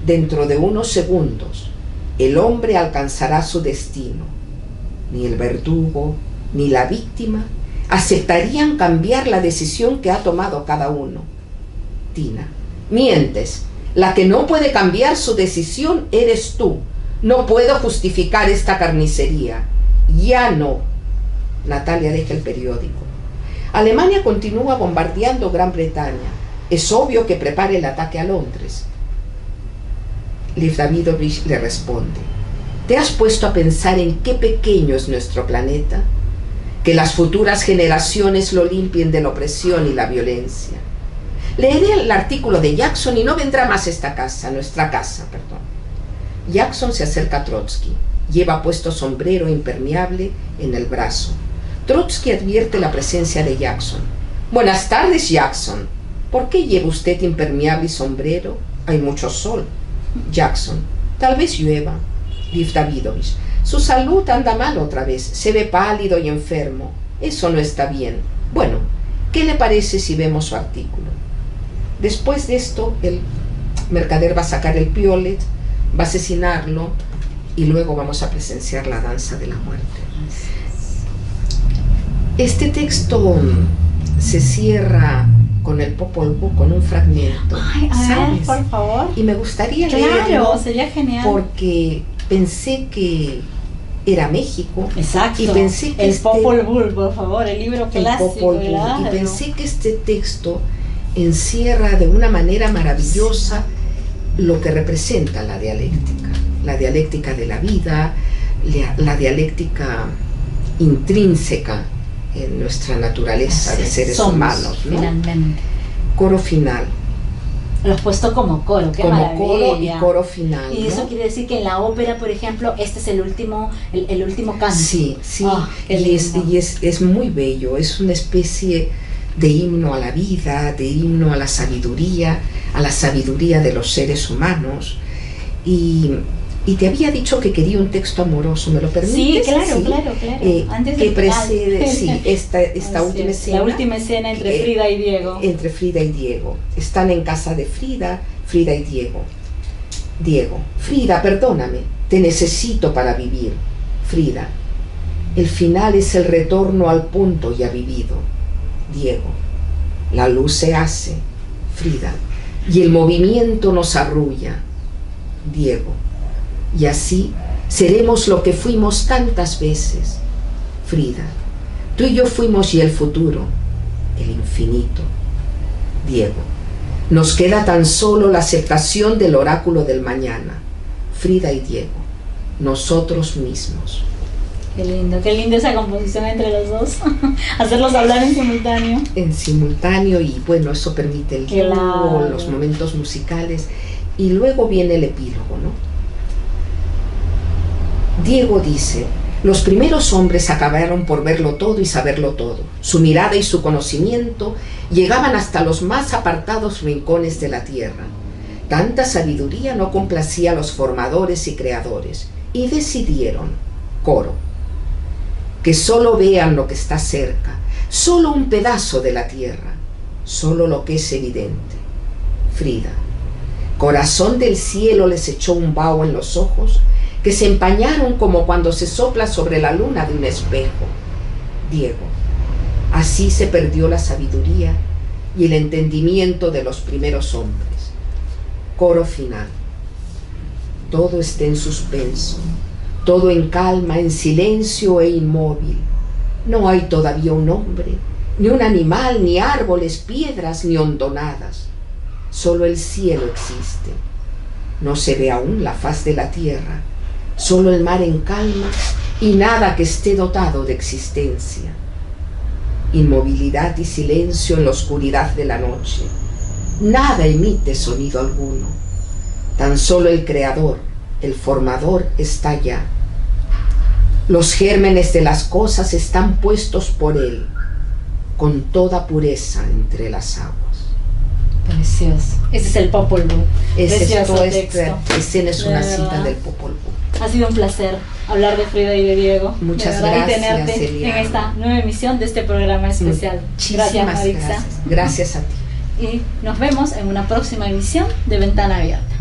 dentro de unos segundos el hombre alcanzará su destino. Ni el verdugo ni la víctima aceptarían cambiar la decisión que ha tomado cada uno. Tina: mientes. La que no puede cambiar su decisión eres tú. No puedo justificar esta carnicería. Ya no. Natalia deja el periódico. Alemania continúa bombardeando Gran Bretaña. Es obvio que prepare el ataque a Londres. Lev Davidovich le responde: ¿te has puesto a pensar en qué pequeño es nuestro planeta? Que las futuras generaciones lo limpien de la opresión y la violencia. Leeré el artículo de Jackson y no vendrá más esta casa, nuestra casa, perdón. Jackson se acerca a Trotsky. Lleva puesto sombrero impermeable en el brazo. Trotsky advierte la presencia de Jackson. Buenas tardes, Jackson. ¿Por qué lleva usted impermeable y sombrero? Hay mucho sol. Jackson: tal vez llueva. Lev Davidovich: su salud anda mal otra vez, se ve pálido y enfermo. Eso no está bien. Bueno, ¿qué le parece si vemos su artículo? Después de esto, el mercader va a sacar el piolet, va a asesinarlo y luego vamos a presenciar la danza de la muerte. Este texto se cierra con el Popol Vuh, con un fragmento. Ay, a ver, por favor. Y me gustaría Claro, leerlo sería genial. porque pensé que era México. Exacto. Y pensé que el Popol Vuh, por favor, el libro clásico. Popol Vuh. Claro. Y pensé que este texto encierra de una manera maravillosa lo que representa la dialéctica de la vida, la dialéctica intrínseca en nuestra naturaleza de seres humanos, ¿no? Finalmente. Coro final. Lo has puesto como coro, qué como maravilla. Coro y coro final. Y eso ¿no? quiere decir que en la ópera, por ejemplo, este es el último canto. Sí, sí. Oh, y es muy bello, es una especie de himno a la vida, de himno a la sabiduría de los seres humanos. Y te había dicho que quería un texto amoroso, ¿me lo permites? Sí, claro. Antes que del precede, final. esta última escena. La última escena entre Frida y Diego. Entre Frida y Diego. Están en casa de Frida y Diego. Diego: Frida, perdóname, te necesito para vivir. Frida: el final es el retorno al punto ya vivido. Diego: la luz se hace. Frida: y el movimiento nos arrulla. Diego: y así seremos lo que fuimos tantas veces. Frida: tú y yo fuimos y el futuro, el infinito. Diego: nos queda tan solo la aceptación del oráculo del mañana. Frida y Diego: nosotros mismos. Qué lindo esa composición entre los dos. Hacerlos hablar en simultáneo. En simultáneo, y bueno, eso permite el claro. los momentos musicales. Y luego viene el epílogo, ¿no? Diego dice: los primeros hombres acabaron por verlo todo y saberlo todo. Su mirada y su conocimiento llegaban hasta los más apartados rincones de la tierra. Tanta sabiduría no complacía a los formadores y creadores, y decidieron, coro, que solo vean lo que está cerca, solo un pedazo de la tierra, solo lo que es evidente. Frida: corazón del cielo les echó un vaho en los ojos, que se empañaron como cuando se sopla sobre la luna de un espejo. Diego: así se perdió la sabiduría y el entendimiento de los primeros hombres. Coro final. Todo está en suspenso, todo en calma, en silencio e inmóvil. No hay todavía un hombre, ni un animal, ni árboles, piedras, ni hondonadas. Solo el cielo existe. No se ve aún la faz de la tierra, solo el mar en calma y nada que esté dotado de existencia. Inmovilidad y silencio en la oscuridad de la noche. Nada emite sonido alguno. Tan solo el creador, el formador, está allá. Los gérmenes de las cosas están puestos por él, con toda pureza entre las aguas. Precioso. Ese es el Popol Vuh. Esta escena es una cita del Popol Vuh. Ha sido un placer hablar de Frida y de Diego. Muchas gracias. gracias, Y tenerte Eliana, en esta nueva emisión de este programa especial. Muchísimas Gracias, Marixa. gracias. Gracias a ti. Y nos vemos en una próxima emisión de Ventana Abierta.